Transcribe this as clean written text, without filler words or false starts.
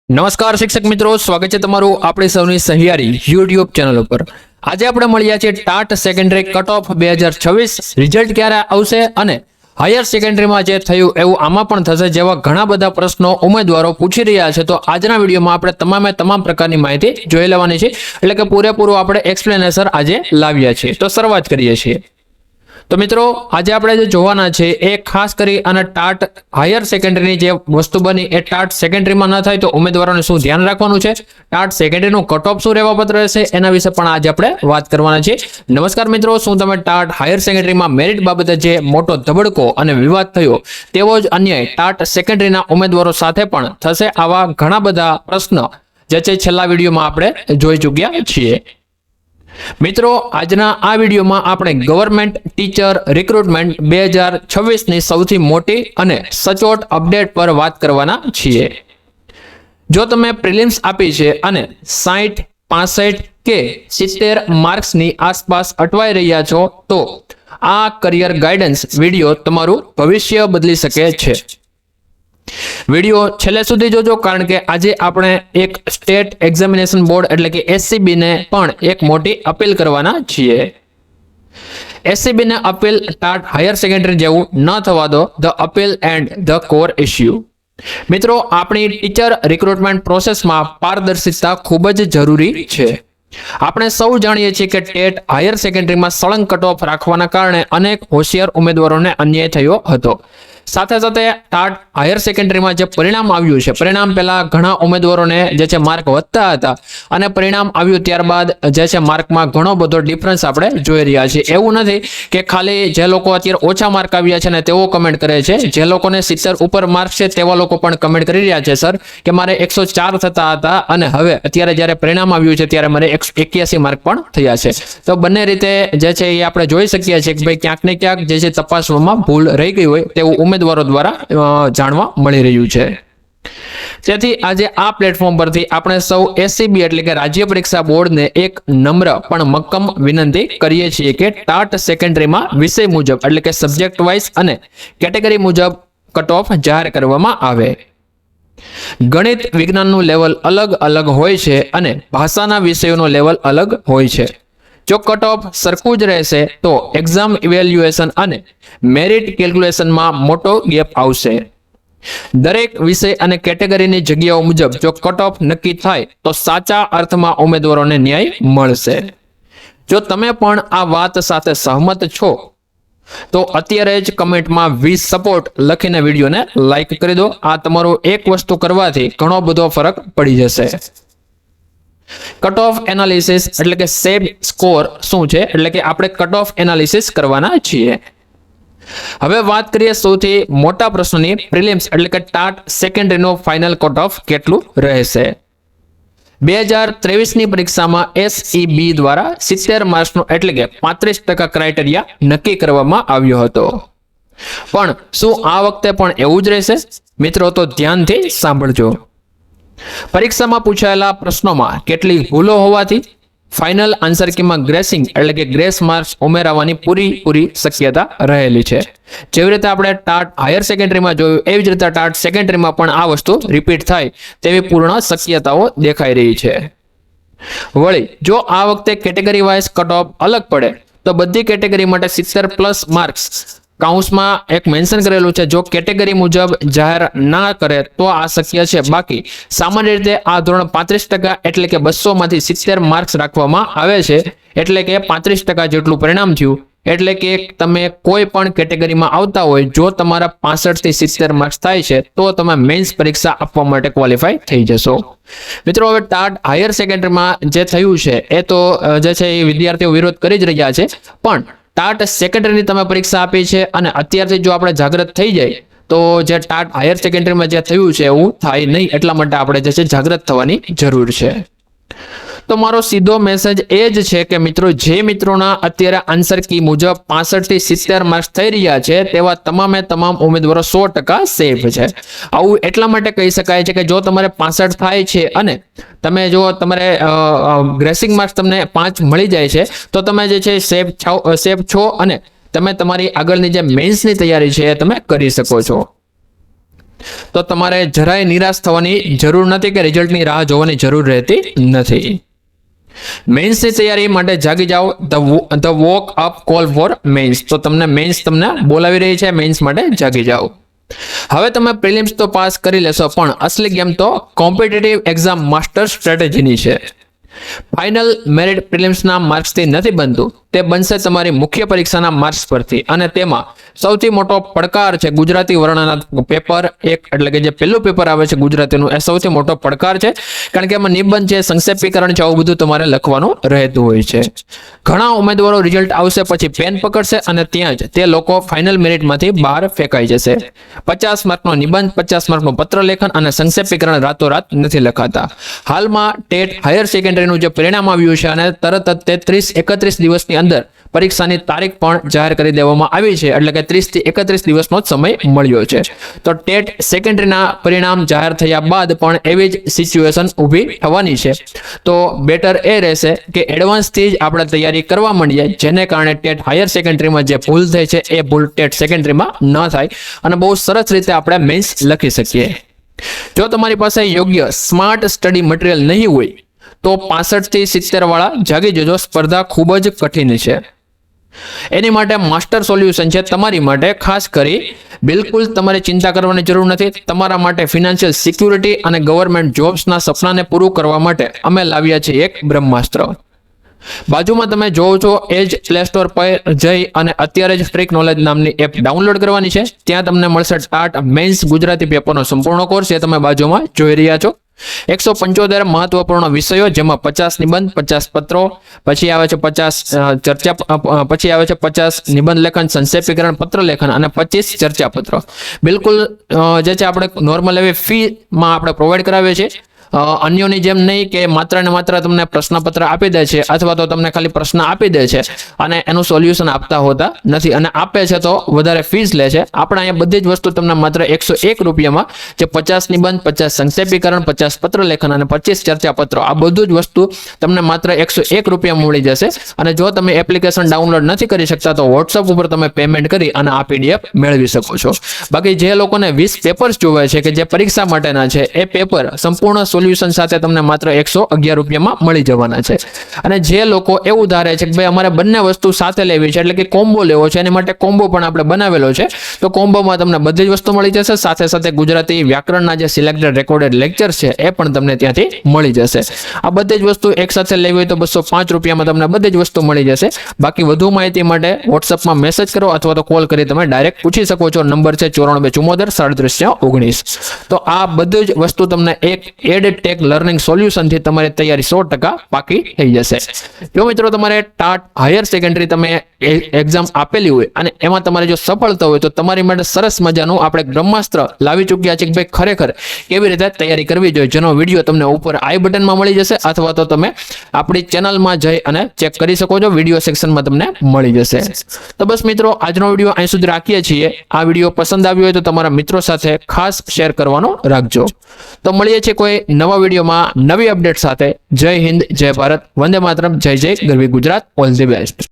નમસ્કાર શિક્ષક મિત્રો, સ્વાગત છે તમારું આપણી સૌની સહિયારી યુટ્યુબ ચેનલ ઉપર। આજે આપણે મળ્યા છે TAT secondary cut off 2026 result ક્યારે આવશે અને હાયર સેકન્ડરીમાં જે થયું એવું આમાં પણ થશે જેવા ઘણા બધા પ્રશ્નો ઉમેદવારો પૂછી રહ્યા છે। તો આજના વિડીયોમાં આપણે તમામ પ્રકારની માહિતી જોઈ લેવાની છે, એટલે કે પૂરેપૂરું આપણે એક્સપ્લેનેશન આજે લાવ્યા છીએ। તો શરૂઆત કરીએ છીએ। તો મિત્રો, આજે આપણે જે જોવાના છે એ ખાસ કરી અને ટાટ હાયર સેકન્ડરીની જે વસ્તુ બની એ ટાટ સેકન્ડરીમાં ન થાય તો ઉમેદવારોને શું ધ્યાન રાખવાનું છે, ટાટ સેકન્ડરીનું કટ ઓફ શું રહેવા પાત્ર રહેશે, એના વિશે પણ આજે આપણે વાત કરવાના છે। નમસ્કાર મિત્રો, શું તમે ટાટ હાયર સેકન્ડરીમાં મેરિટ બાબતે જે મોટો ધબડકો અને વિવાદ થયો તેવો જ અન્યાય ટાટ સેકન્ડરીના ઉમેદવારો સાથે પણ થશે? આવા ઘણા બધા પ્રશ્ન જે છે છેલ્લા વિડીયોમાં આપણે જોઈ ચૂક્યા છીએ। મિત્રો, આજના આ વિડીયોમાં આપણે ગવર્મેન્ટ ટીચર રિક્રુટમેન્ટ 2026 ની સૌથી મોટી અને સચોટ અપડેટ પર વાત કરવાના છીએ। જો તમે પ્રિલિમ્સ આપી છે અને 60, 65 કે 70 માર્ક્સની આસપાસ અટવાઈ રહ્યા છો તો આ કરિયર ગાઈડન્સ વિડીયો તમારું ભવિષ્ય બદલી શકે છે। વિડીયો છેલ્લે સુધી જોજો, કારણ કે આજે આપણે એક સ્ટેટ એક્ઝામિનેશન બોર્ડ એટલે કે એસસીબી ને પણ એક મોટી અપીલ કરવાના છીએ। એસસીબી ને અપીલ ટાટ હાયર સેકન્ડરી જેવું ન થવા દો, the appeal and the core issue. મિત્રો, આપણી ટીચર રિક્રુટમેન્ટ પ્રોસેસમાં પારદર્શિતા ખૂબ જ જરૂરી છે। આપણે સૌ જાણીએ છીએ કે ટેટ હાયર સેકન્ડરીમાં સળંગ કટ ઓફ રાખવાના કારણે અનેક હોશિયાર ઉમેદવારોને અન્યાય થયો હતો। સાથે સાથે ટાટ હાયર સેકન્ડરીમાં જે પરિણામ આવ્યું છે, પરિણામ પહેલા ઘણા ઉમેદવારોને જે છે માર્ક વધતા હતા અને પરિણામ આવ્યું ત્યારબાદ જે છે માર્કમાં ઘણો બધો ડિફરન્સ આપણે જોઈ રહ્યા છીએ। એવું નથી કે ખાલી જે લોકો અત્યારે ઓછા માર્ક આવ્યા છે ને તેઓ કમેન્ટ કરે છે, જે લોકોને 70 ઉપર માર્ક છે તેવા લોકો પણ કમેન્ટ કરી રહ્યા છે, સર કે મારે 104 થતા હતા અને હવે અત્યારે જ્યારે પરિણામ આવ્યું છે ત્યારે મારે 181 માર્ક પણ થયા છે। તો બંને રીતે જે છે એ આપણે જોઈ શકીએ છીએ કે ભાઈ ક્યાંક ને ક્યાંક જે છે તપાસવામાં ભૂલ રહી ગઈ હોય તેવું ઉમેદવારો દ્વારા જાણવા મળી રહ્યું છે। તેથી આજે આ પ્લેટફોર્મ પરથી આપણે સૌ એસસીબી એટલે કે રાજ્ય પરીક્ષા બોર્ડને એક નમ્ર પણ મક્કમ વિનંતી કરીએ છીએ કે ટાટ સેકન્ડરીમાં વિષય મુજબ એટલે કે સબ્જેક્ટ વાઇઝ અને કેટેગરી મુજબ કટ ઓફ જાહેર કરવામાં આવે। ગણિત વિજ્ઞાનનું લેવલ અલગ અલગ હોય છે અને ભાષાના વિષયોનો લેવલ અલગ હોય છે। જો કટ ઓફ સરખું જ રહેશે તો એક્ઝામ ઇવેલ્યુએશન અને મેરિટ કેલ્ક્યુલેશનમાં મોટો ગેપ આવશે। દરેક વિષય અને કેટેગરીની જગ્યાઓ મુજબ જો કટ ઓફ નક્કી થાય તો સાચા અર્થમાં ઉમેદવારોને ન્યાય મળશે। જો તમે પણ આ વાત સાથે સહમત છો તો અત્યારે જ કમેન્ટમાં વી સપોર્ટ લખીને વિડીયોને લાઈક કરી દો। આ તમારું એક વસ્તુ કરવાથી ઘણો બધો ફરક પડી જશે। કટ ઓફ એનાલિસિસ એટલે કે સેબ સ્કોર શું છે, એટલે કે આપણે કટ ઓફ એનાલિસિસ કરવાના છીએ। હવે વાત કરીએ સૌથી મોટા પ્રશ્નની, પ્રિલિમ્સ એટલે કે ટાટ સેકન્ડરીનો ફાઇનલ કટ ઓફ કેટલું રહેશે। 2023 ની પરીક્ષામાં એસઈબી દ્વારા 70 માર્ક્સનો એટલે કે 35% ક્રાઇટેરિયા નક્કી કરવામાં આવ્યો હતો, પણ શું આ વખતે પણ એવું જ રહેશે? મિત્રો, તો ધ્યાનથી સાંભળજો। પરીક્ષામાં પૂછાયેલા પ્રશ્નોમાં કેટલીક ભૂલો હોવાથી ફાઇનલ આન્સર કીમાં ગ્રેસિંગ એટલે કે ગ્રેસ માર્ક્સ ઉમેરવાની પૂરી શક્યતા રહેલી છે। જેવી રીતે આપણે ટાટ હાયર સેકન્ડરીમાં જોયું એવી જ રીતે ટાટ સેકન્ડરીમાં પણ આ વસ્તુ રિપીટ થાય તેવી પૂર્ણ શક્યતાઓ દેખાઈ રહી છે। વળી જો આ વખતે કેટેગરી વાઇઝ કટ ઓફ અલગ પડે તો બધી કેટેગરી માટે 70+ માર્ક્સ કાઉન્સમાં એક મેન્શન કરેલું છે, જો કેટેગરી મુજબ જાહેર ના કરે તો આ શક્ય છે। બાકી સામાન્ય રીતે આ ધોરણ 35% એટલે કે 200 માંથી 70 માર્ક્સ રાખવામાં આવે છે, એટલે કે 35% જેટલું પરિણામ થયું। એટલે કે તમે કોઈ પણ કેટેગરીમાં આવતા હોય, જો તમારા 65 થી 70 માર્ક્સ થાય છે તો તમે મેન્સ પરીક્ષા આપવા માટે ક્વોલિફાય થઈ જશો। મિત્રો, હવે ટાટ હાયર સેકન્ડરીમાં જે થયું છે એ તો જે છે એ વિદ્યાર્થીઓ વિરોધ કરી જ રહ્યા છે, પણ ટાટ સેકન્ડરીની તમે પરીક્ષા આપી છે અને અત્યારથી જો આપણે જાગૃત થઈ જાય તો જે ટાટ હાયર સેકન્ડરીમાં જે થયું છે એવું થાય નહીં, એટલા માટે આપણે જે છે જાગૃત થવાની જરૂર છે। તો મારો સીધો મેસેજ એ જ છે કે મિત્રો, જે મિત્રોના અત્યારે આન્સર કી મુજબ 65 થી 70 માર્ક્સ થઈ રહ્યા છે તેવા તમામ ઉમેદવારો 100% સેફ છે। આવું એટલા માટે કહી શકાય છે કે જો તમારે 65 થાય છે અને તમે જો તમારે ગ્રેસિંગ માર્ક્સ તમને 5 મળી જાય છે તો તમે જે છે સેફ છો અને તમે તમારી આગળની જે મેન્સની તૈયારી છે એ તમે કરી શકો છો। તો તમારે જરાય નિરાશ થવાની જરૂર નથી કે રિઝલ્ટની રાહ જોવાની જરૂર રહેતી નથી. મેન્સની તૈયારી માટે જાગી જાઓ. The wake up call for men's. તો મેન્સ તમને બોલાવી રહી છે, મેન્સ માટે જાગી જાઓ. હવે તમે પ્રિલિમ્સ તો પાસ કરી લેશો, પણ અસલી ગેમ તો કોમ્પિટિટિવ એક્ઝામ માસ્ટર સ્ટ્રેટેજીની છે. ફાઇનલ મેરિટ પ્રિલિમ્સના માર્ક્સથી નથી બનતું, તે બનશે તમારી મુખ્ય પરીક્ષાના માર્ક્સ પરથી. અને તેમાં સૌથી મોટો પડકાર છે ગુજરાતી વર્ણના પેપર 1, એટલે કે જે પહેલું પેપર આવે છે ગુજરાતીનું, એ સૌથી મોટો પડકાર છે. કારણ કે એમાં નિબંધ છે, સંક્ષેપીકરણ છે, આવું બધું તમારે લખવાનું રહેતું હોય છે. ઘણા ઉમેદવારો રિઝલ્ટ આવશે પછી પેન પકડશે અને ત્યાં જ તે લોકો ફાઇનલ મેરિટમાંથી બહાર ફેંકાઈ જશે. 50 માર્કનો નિબંધ, 50 માર્કનું પત્ર લેખન અને સંક્ષેપીકરણ રાતોરાત નથી લખાતા. હાલમાં ટેટ હાયર સેકન્ડરીનું જે પરિણામ આવ્યું છે અને તરત જ 31 દિવસની અંદર પરીક્ષાની તારીખ પણ જાહેર કરી દેવામાં આવી છે, એટલે કે 30 થી 31 દિવસનો જ સમય મળ્યો છે. તો ટેટ સેકન્ડરીના પરિણામ જાહેર થયા બાદ પણ એવી જ સિચ્યુએશન ઊભી થવાની છે. તો બેટર એ રહેશે કે એડવાન્સથી જ આપણે તૈયારી કરવા માંડીએ, જેને કારણે ટેટ હાયર સેકન્ડરીમાં જે ભૂલ થઈ છે એ ભૂલ ટેટ સેકન્ડરીમાં ન થાય અને બહુ સરસ રીતે આપણે મેન્સ લખી શકીએ. જો તમારી પાસે યોગ્ય સ્માર્ટ સ્ટડી મટીરિયલ નહીં હોય તો 65 થી 70 વાળા જાગી જજો. સ્પર્ધા ખૂબ જ કઠિન છે. એની માટે માસ્ટર સોલ્યુશન છે તમારી માટે. ખાસ કરી બિલકુલ તમારે ચિંતા કરવાની જરૂર નથી. તમારા માટે ફિનાન્શિયલ સિક્યુરિટી અને ગવર્મેન્ટ જોબ્સના સપનાને પૂરું કરવા માટે અમે લાવ્યા છીએ એક બ્રહ્માસ્ત્ર. બાજુમાં તમે જોવો છો એ જ પ્લે સ્ટોર પર જઈ અને અત્યારે જ ટ્રિક નોલેજ નામની એપ ડાઉનલોડ કરવાની છે. ત્યાં તમને મળશે ટાટ મેન્સ ગુજરાતી પેપરનો સંપૂર્ણ કોર્સ, એ તમે બાજુમાં જોઈ રહ્યા છો. 175 મહત્વપૂર્ણ વિષયો, જેમાં 50 નિબંધ, 50 પત્રો, પછી આવે છે 50 ચર્ચા, પછી આવે છે 50 નિબંધ લેખન, સંક્ષેપીકરણ, પત્ર લેખન અને 25 ચર્ચા પત્રો. બિલકુલ જે છે આપણે નોર્મલ એવી ફીમાં આપણે પ્રોવાઈડ કરાવીએ છીએ. અન્યોની જેમ નહીં કે માત્ર ને માત્ર તમને પ્રશ્નપત્ર આપી દે છે અથવા તો તમને ખાલી પ્રશ્ન આપી દે છે અને એનું સોલ્યુશન આપતા હોતા નથી, અને આપે છે તો વધારે ફીસ લે છે. આપણે અહીંયા બધી જ વસ્તુ તમને માત્ર 101 રૂપિયામાં, જે 50 નિબંધ, 50 સંક્ષેપીકરણ, 50 પત્ર લેખન અને 25 ચર્ચા પત્રો, આ બધું જ વસ્તુ તમને માત્ર 101 રૂપિયા મળી જશે. અને જો તમે એપ્લિકેશન ડાઉનલોડ નથી કરી શકતા તો વોટ્સઅપ ઉપર તમે પેમેન્ટ કરી અને આ PDF મેળવી શકો છો. બાકી જે લોકોને 20 પેપર્સ જોવે છે કે જે પરીક્ષા માટેના છે, એ પેપર સંપૂર્ણ સોલ્યુશન સાથે તમને માત્ર 111 રૂપિયામાં મળી જવાના છે. અને જે લોકો એવું ધારે છે કે ભાઈ અમારે બંને વસ્તુ સાથે લેવી છે, એટલે કે કોમ્બો લેવો છે, એની માટે કોમ્બો પણ આપણે બનાવેલો છે. તો કોમ્બોમાં તમને બધી જ વસ્તુ મળી જશે. સાથે સાથે ગુજરાતી વ્યાકરણના જે સિલેક્ટેડ રેકોર્ડેડ લેક્ચર છે એ પણ તમને ત્યાંથી મળી જશે. આ બધી જ વસ્તુ એક સાથે લેવી હોય તો 205 રૂપિયામાં તમને બધી જ વસ્તુ મળી જશે. બાકી વધુ માહિતી માટે વોટ્સઅપમાં મેસેજ કરો અથવા તો કોલ કરી તમે ડાયરેક્ટ પૂછી શકો છો. નંબર છે 9474 3719. તો આ બધી જ વસ્તુ તમને એક એડ ટેક લર્નિંગ સોલ્યુશન થી તમારી તૈયારી 100% પાકી થઈ જશે. જો મિત્રો તમારે ટાટ હાયર સેકન્ડરી તમે એક્ઝામ આપેલી હોય અને એમાં તમારે જો સફળતા હોય તો તમારી માટે સરસ મજાનું આપણે બ્રહ્માસ્ત્ર લાવી ચૂક્યા છે કે ભાઈ ખરેખર કેવી રીતે તૈયારી કરવી જોઈએ, જેનો વિડીયો તમને ઉપર આઈ બટનમાં મળી જશે અથવા તો તમે આપણી ચેનલમાં જઈ અને ચેક કરી શકો છો. વિડીયો સેક્શનમાં તમને મળી જશે. તો બસ મિત્રો, આજનો વિડીયો અહીં સુધી રાખીએ છીએ. આ વિડીયો પસંદ આવ્યો હોય તો તમારા મિત્રો સાથે ખાસ શેર કરવાનો રાખજો. તો મળીએ છીએ કોઈ નવા વિડીયોમાં નવી અપડેટ સાથે. જય હિન્દ, જય ભારત, વંદે માતરમ, જય જય ગરવી ગુજરાત. All the best.